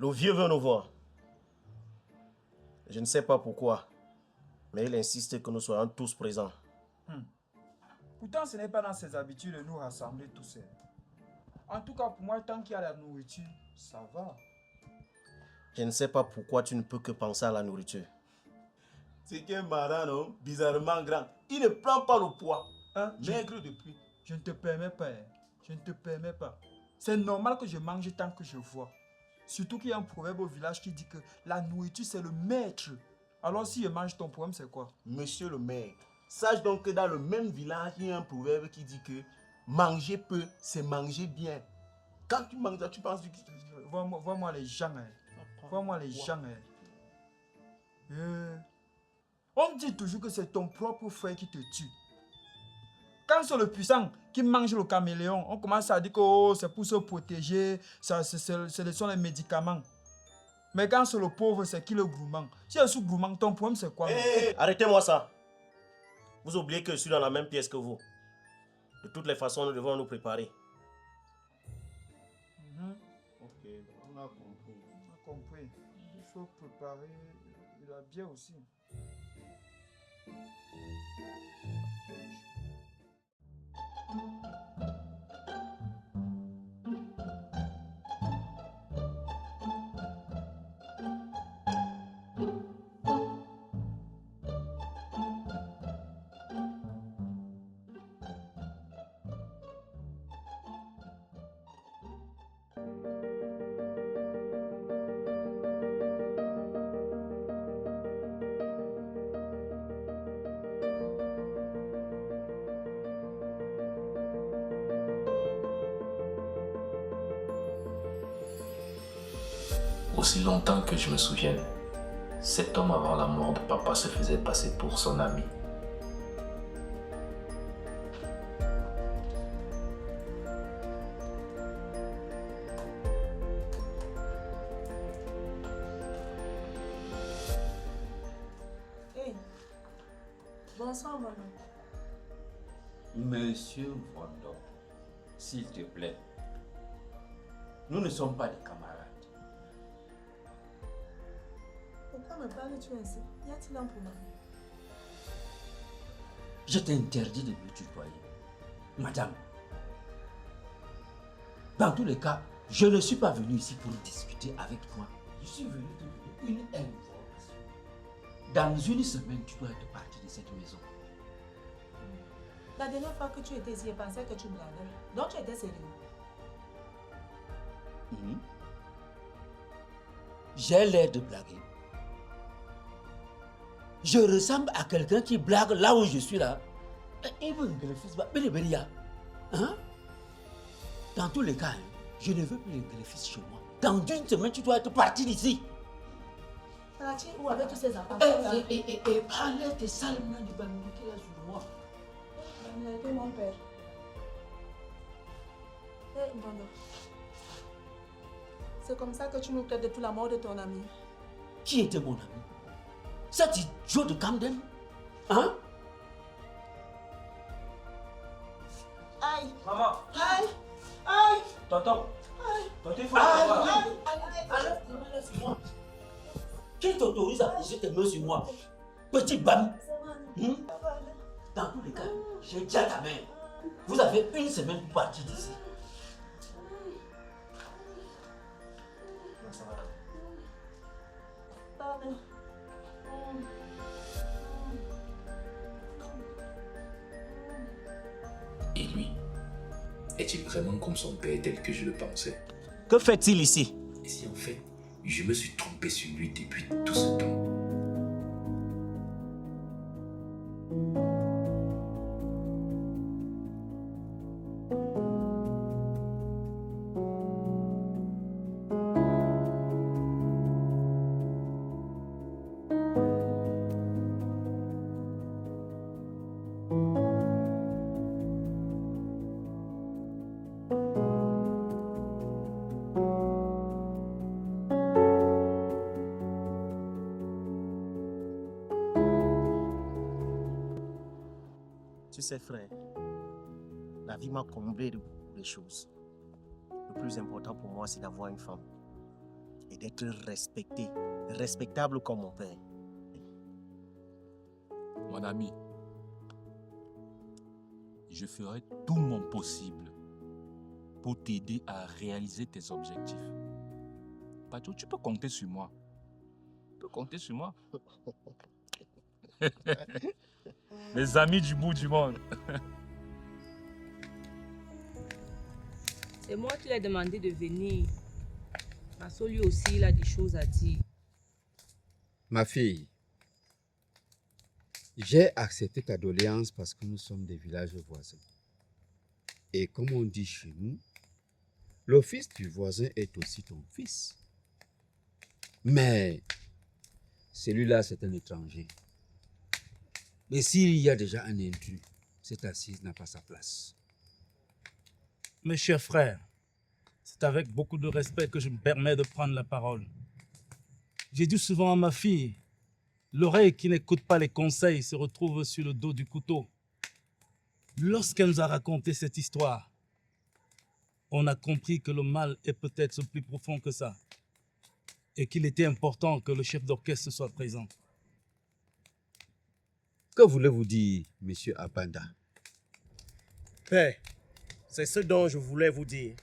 Le vieux veut nous voir. Je ne sais pas pourquoi, mais il insiste que nous soyons tous présents. Pourtant, ce n'est pas dans ses habitudes de nous rassembler tous seuls. En tout cas, pour moi, tant qu'il y a la nourriture, ça va. Je ne sais pas pourquoi tu ne peux que penser à la nourriture. C'est qu'un marin, non? Bizarrement grand. Il ne prend pas le poids. Hein? Maigre depuis. Je ne te permets pas. Je ne te permets pas. C'est normal que je mange tant que je vois. Surtout qu'il y a un proverbe au village qui dit que la nourriture, c'est le maître. Alors si je mange, ton problème, c'est quoi? Monsieur le maire, sache donc que dans le même village, il y a un proverbe qui dit que manger peu, c'est manger bien. Quand tu manges, tu penses du... Vois-moi les gens. Vois-moi les gens. On dit toujours que c'est ton propre frère qui te tue. Quand c'est le puissant qui mange le caméléon, on commence à dire que oh, c'est pour se protéger, ce sont les médicaments. Mais quand c'est le pauvre, c'est qui le gourmand? Si je suis gourmand, ton problème c'est quoi? Arrêtez-moi ça. Vous oubliez que je suis dans la même pièce que vous. De toutes les façons, nous devons nous préparer. Ok, on a compris. On a compris. Il faut préparer la bière aussi. Aussi longtemps que je me souvienne, cet homme avant la mort de papa se faisait passer pour son ami. Hey. Bonsoir, maman. Monsieur Vondon, s'il te plaît, nous ne sommes pas des camarades. Pourquoi me parles-tu ainsi? Y a-t-il un problème? Je t'interdis de me tutoyer. Madame, dans tous les cas, je ne suis pas venu ici pour discuter avec toi. Je suis venu te donner une information. Dans une semaine, tu dois être parti de cette maison. La dernière fois que tu étais ici, je pensais que tu blaguais. Donc tu étais sérieux. J'ai l'air de blaguer. Je ressemble à quelqu'un qui blague là où je suis là. Hein? Dans tous les cas, je ne veux plus les greffistes chez moi. Dans une semaine, tu dois être parti d'ici. Parti où avec tous ces enfants? Et parlez tes sales mains de Bamileke là sur moi. Bamileke, mon père. Bondo. C'est comme ça que tu nous traites depuis la mort de ton ami. Qui était mon ami? Cet idiot de Camden? Hein? Aïe! Maman! Aïe! Aïe! Tonton! Aïe! Tonton, il faut savoir. Laisse-moi. Qui t'autorise à poser tes mains sur moi? Petit bam! Dans tous les cas, j'ai dit à ta mère, vous avez une semaine pour partir d'ici. Pardon. Et lui, est-il vraiment comme son père tel que je le pensais? Que fait-il ici? Et si en fait, je me suis trompé sur lui depuis tout ce temps? Tu sais, frère, la vie m'a comblé de beaucoup de choses. Le plus important pour moi, c'est d'avoir une femme. et d'être respecté, respectable comme mon père. Mon ami, je ferai tout mon possible pour t'aider à réaliser tes objectifs. Pacho, tu peux compter sur moi. Tu peux compter sur moi. Les amis du bout du monde. C'est moi qui lui ai demandé de venir. Parce que lui aussi, il a des choses à dire. Ma fille, j'ai accepté ta doléance parce que nous sommes des villages voisins. Et comme on dit chez nous, le fils du voisin est aussi ton fils. Mais celui-là, c'est un étranger. Mais s'il y a déjà un intrus, cette assise n'a pas sa place. Mes chers frères, c'est avec beaucoup de respect que je me permets de prendre la parole. J'ai dit souvent à ma fille, l'oreille qui n'écoute pas les conseils se retrouve sur le dos du couteau. Lorsqu'elle nous a raconté cette histoire, on a compris que le mal est peut-être plus profond que ça et qu'il était important que le chef d'orchestre soit présent. Que voulez-vous dire, monsieur Abanda? Père, c'est ce dont je voulais vous dire.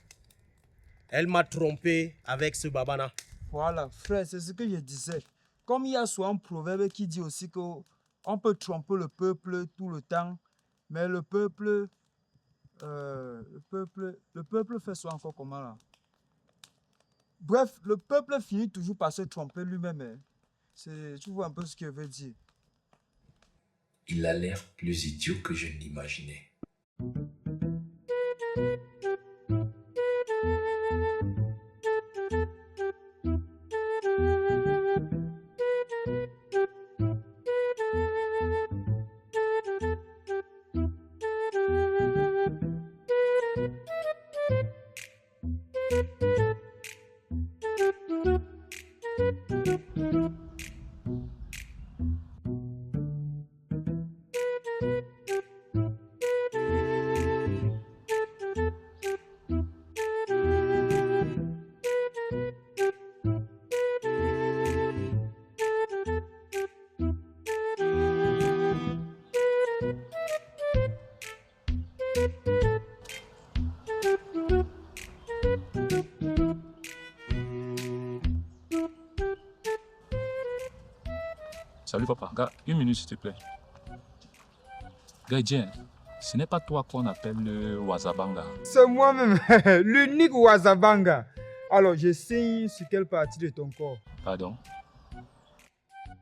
Elle m'a trompé avec ce babana. Voilà, frère, c'est ce que je disais. Comme il y a souvent un proverbe qui dit aussi qu'on peut tromper le peuple tout le temps, mais le peuple fait ça encore comment là? Bref, le peuple finit toujours par se tromper lui-même. Hein. Tu vois un peu ce que je veux dire. Il a l'air plus idiot que je n'imaginais. Salut papa. Gars, une minute s'il te plaît. Gaïdien, ce n'est pas toi qu'on appelle le Wazabanga. C'est moi-même, l'unique Wazabanga. Alors, je signe sur quelle partie de ton corps? Pardon?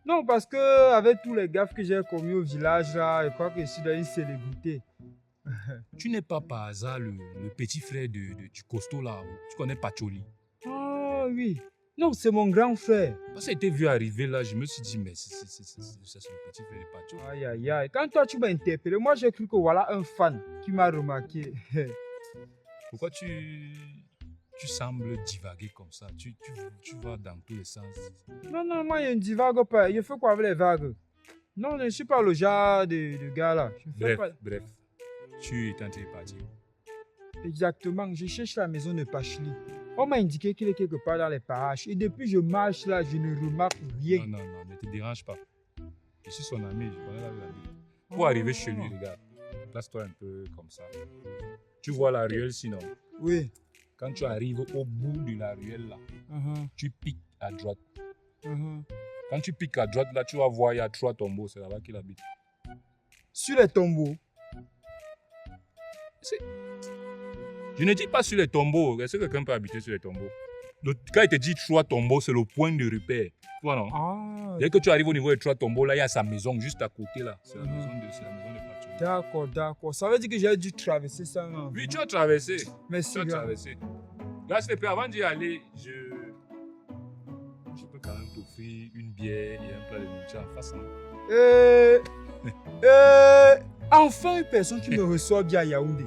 Non, parce que avec tous les gaffes que j'ai commis au village, là, je crois que je suis dans une célébrité. Tu n'es pas par hasard le petit frère du costaud là. Tu connais Pacholi? Ah oui. Non, c'est mon grand frère. Parce que j'ai été vu arriver là, je me suis dit, mais c'est le petit frère de Pacholi. Aïe, aïe, aïe. Quand toi, tu m'as interpellé, moi, j'ai cru que voilà un fan qui m'a remarqué. Pourquoi tu sembles divaguer comme ça? Tu vas dans tous les sens. Non, non, moi, je ne divague pas. Je fais quoi avec les vagues? Non, je ne suis pas le genre de gars là. Bref, tu es tenté de partir. Exactement, je cherche la maison de Pacheli. On m'a indiqué qu'il est quelque part dans les parages. Et depuis que je marche là, je ne remarque rien. Non, ne te dérange pas. Je suis son ami, je connais la vie. Pour arriver chez lui, regarde, place-toi un peu comme ça. Tu vois la ruelle sinon? Oui. Quand tu arrives au bout de la ruelle là, tu piques à droite. Quand tu piques à droite là, tu vas voir, il y a 3 tombeaux, c'est là-bas qu'il habite. Sur les tombeaux? Je ne dis pas sur les tombeaux. Est-ce que quelqu'un peut habiter sur les tombeaux? Quand il te dit 3 tombeaux, c'est le point de repère. Tu vois, non? Ah. Dès que tu arrives au niveau des 3 tombeaux, là, il y a sa maison juste à côté. Là. C'est la maison de Pacholi. D'accord, d'accord. Ça veut dire que j'ai dû traverser ça. Non? Oui, tu as traversé. Merci. Tu as traversé. Là, s'il te plaît, avant d'y aller, je peux quand même t'offrir une bière et un plat de nourriture en face. Enfin, une personne qui me reçoit bien à Yaoundé.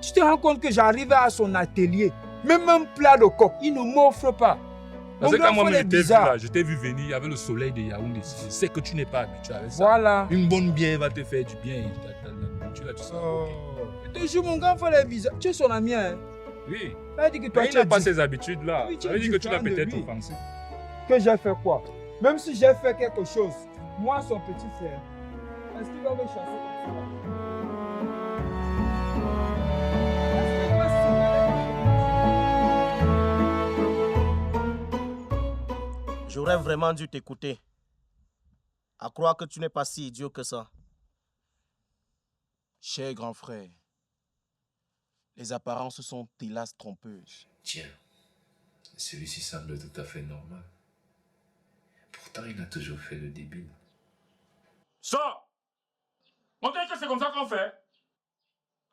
Tu te rends compte que j'arrive à son atelier, même un plat de coq, il ne m'offre pas. Parce que quand moi je t'ai vu là, je t'ai vu venir, il y avait le soleil de Yaoundé. Je sais que tu n'es pas habitué avec ça. Voilà. Une bonne bière va te faire du bien. Tu sais. Toujours mon grand frère est bizarre. Tu es son ami, hein? Oui. Il dit que toi, mais il n'a pas ces habitudes là. Oui, ça veut dire que tu l'as peut-être offensé. que j'ai fait quoi? Même si j'ai fait quelque chose, moi, son petit frère, est-ce qu'il va me chasser comme ça? Est-ce qu'il va signaler? J'aurais vraiment dû t'écouter. À croire que tu n'es pas si idiot que ça. Cher grand frère, les apparences sont hélas trompeuses. Tiens, celui-ci semble tout à fait normal. Pourtant, il a toujours fait le débile. Sors! On dirait que c'est comme ça qu'on fait.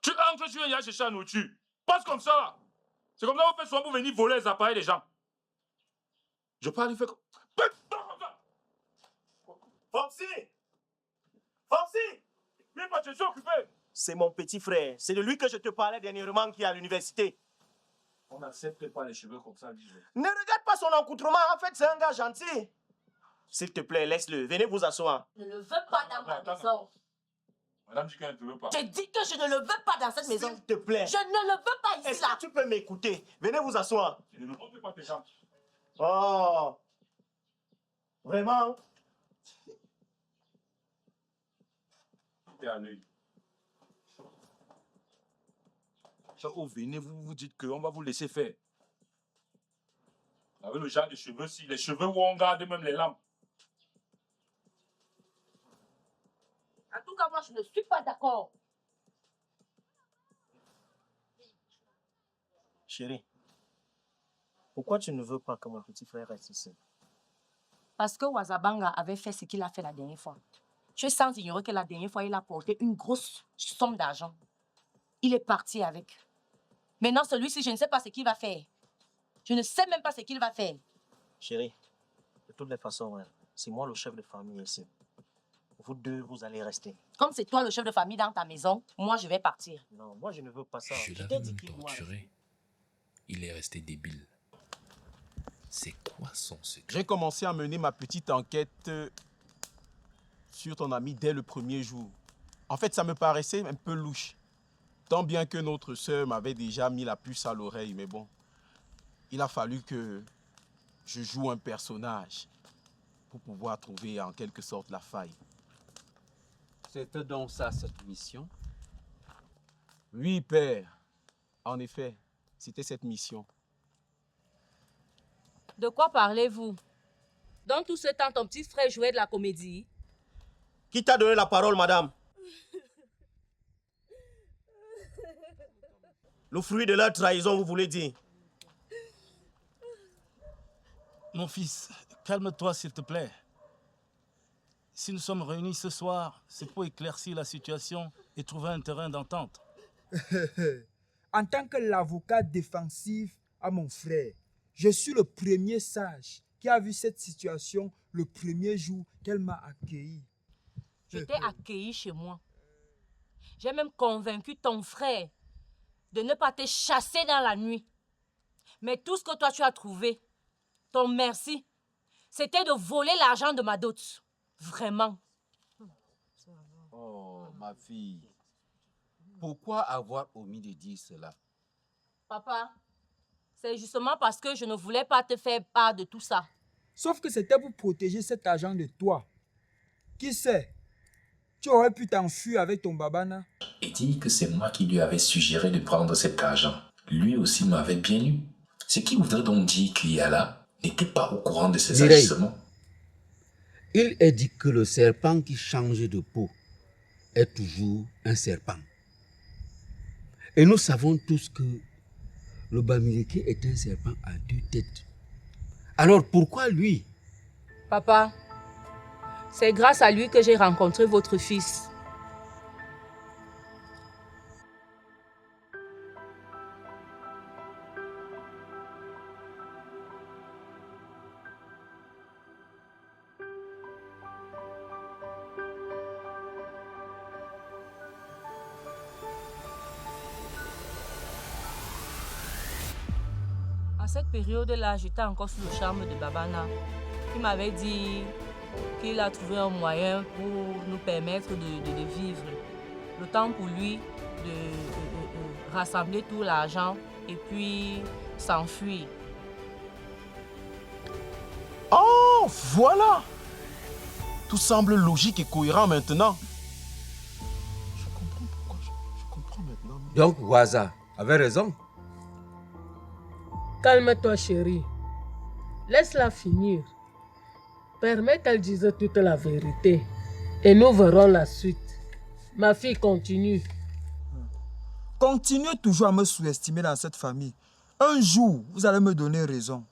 Tu entres, tu viens chercher la nourriture. Passe comme ça là. C'est comme ça qu'on fait souvent pour venir voler les appareils des gens. Je parle, il fait comme... Fonsi! Fonsi! Mais pas, je suis occupé. C'est mon petit frère. C'est de lui que je te parlais dernièrement qui est à l'université. On n'accepte pas les cheveux comme ça, dis-le. Ne regarde pas son accoutrement. En fait, c'est un gars gentil. S'il te plaît, laisse-le. Venez vous asseoir. Je ne le veux pas dans ma maison. Madame dit qu'elle ne te veut pas. Je dis que je ne le veux pas dans cette maison. S'il te plaît. Je ne le veux pas ici, Est-ce là. que tu peux m'écouter? Venez vous asseoir. Je ne montre pas tes gens. Oh! Vraiment? T'es à l'œil. Chaque fois que vous venez, vous vous dites qu'on va vous laisser faire. Avec le genre de cheveux-ci, les cheveux où on garde même les lampes. En tout cas, moi, je ne suis pas d'accord. Chérie, pourquoi tu ne veux pas que mon petit frère reste ici? Parce que Wazabanga avait fait ce qu'il a fait la dernière fois. Tu es sans ignorer que la dernière fois, il a porté une grosse somme d'argent. Il est parti avec. Maintenant, celui-ci, je ne sais pas ce qu'il va faire. Je ne sais même pas ce qu'il va faire. Chérie, de toutes les façons, hein, c'est moi le chef de famille ici. Vous deux, vous allez rester. Comme c'est toi le chef de famille dans ta maison, moi, je vais partir. Non, moi, je ne veux pas ça. Je t'ai l'avais dit même qu'il doit torturé. Il est resté débile. C'est quoi son secret? J'ai commencé à mener ma petite enquête sur ton ami dès le premier jour. En fait, ça me paraissait un peu louche. Tant bien que notre sœur m'avait déjà mis la puce à l'oreille, mais bon, il a fallu que je joue un personnage pour pouvoir trouver en quelque sorte la faille. C'était donc ça, cette mission? Oui, père. En effet, c'était cette mission. De quoi parlez-vous? Dans tout ce temps, ton petit frère jouait de la comédie. Qui t'a donné la parole, madame? Le fruit de leur trahison, vous voulez dire? Mon fils, calme-toi s'il te plaît. Si nous sommes réunis ce soir, c'est pour éclaircir la situation et trouver un terrain d'entente. En tant que l'avocat défensif à mon frère, je suis le premier sage qui a vu cette situation le premier jour qu'elle m'a accueilli. Je t'ai accueilli chez moi. J'ai même convaincu ton frère de ne pas te chasser dans la nuit. Mais tout ce que toi tu as trouvé, ton merci, c'était de voler l'argent de ma dot. Vraiment. Oh, ma fille. Pourquoi avoir omis de dire cela? Papa, c'est justement parce que je ne voulais pas te faire part de tout ça. Sauf que c'était pour protéger cet argent de toi. Qui sait? Tu aurais pu t'enfuir avec ton babana. Et dit que c'est moi qui lui avais suggéré de prendre cet argent. Lui aussi m'avait bien eu. Ce qui voudrait donc dire qu'Yala n'était pas au courant de ses Mireille, agissements. il est dit que le serpent qui change de peau est toujours un serpent. Et nous savons tous que le Bamileke est un serpent à deux têtes. Alors pourquoi lui? Papa, c'est grâce à lui que j'ai rencontré votre fils. À cette période-là, j'étais encore sous le charme de Babana. Il m'avait dit qu'il a trouvé un moyen pour nous permettre de vivre. Le temps pour lui de rassembler tout l'argent et puis s'enfuir. Oh, voilà. Tout semble logique et cohérent maintenant. Je comprends pourquoi. Je comprends maintenant. Donc, Waza avait raison. Calme-toi, chérie. Laisse-la finir. Permets qu'elle dise toute la vérité. Et nous verrons la suite. Ma fille continue. Continuez toujours à me sous-estimer dans cette famille. Un jour, vous allez me donner raison.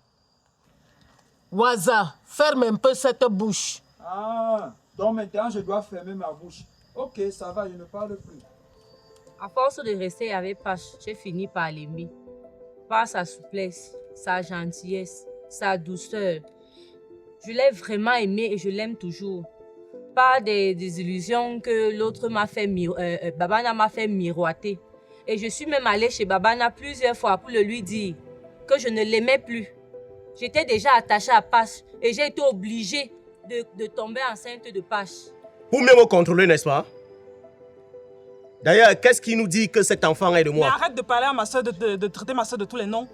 Waza, ferme un peu cette bouche. Ah, donc maintenant je dois fermer ma bouche. Ok, ça va, je ne parle plus. À force de rester avec Pache, j'ai fini par l'aimer. Par sa souplesse, sa gentillesse, sa douceur. Je l'ai vraiment aimé et je l'aime toujours. Par des illusions que l'autre m'a fait, Babana m'a fait miroiter. Et je suis même allée chez Babana plusieurs fois pour le lui dire que je ne l'aimais plus. J'étais déjà attachée à Pache et j'ai été obligée de tomber enceinte de Pache. Pour mieux me contrôler, n'est-ce pas? D'ailleurs, qu'est-ce qui nous dit que cet enfant est de moi? Mais arrête de parler à ma soeur, de traiter ma soeur de tous les noms.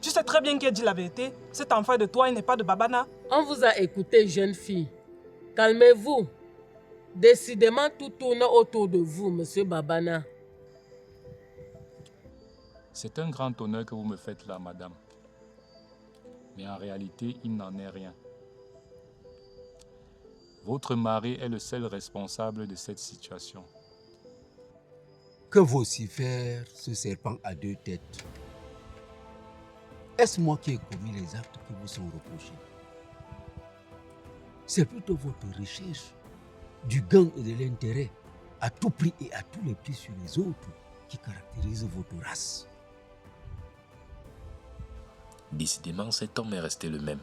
Tu sais très bien qu'elle dit la vérité. Cet enfant est de toi, il n'est pas de Babana. On vous a écouté, jeune fille. Calmez-vous. Décidément, tout tourne autour de vous, monsieur Babana. C'est un grand honneur que vous me faites là, madame. Mais en réalité, il n'en est rien. Votre mari est le seul responsable de cette situation. Que vocifère ce serpent à deux têtes? Est-ce moi qui ai commis les actes qui vous sont reprochés? C'est plutôt votre recherche du gain et de l'intérêt à tout prix et à tous les prix sur les autres qui caractérise votre race. Décidément, cet homme est resté le même.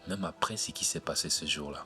Même après ce qui s'est passé ce jour-là.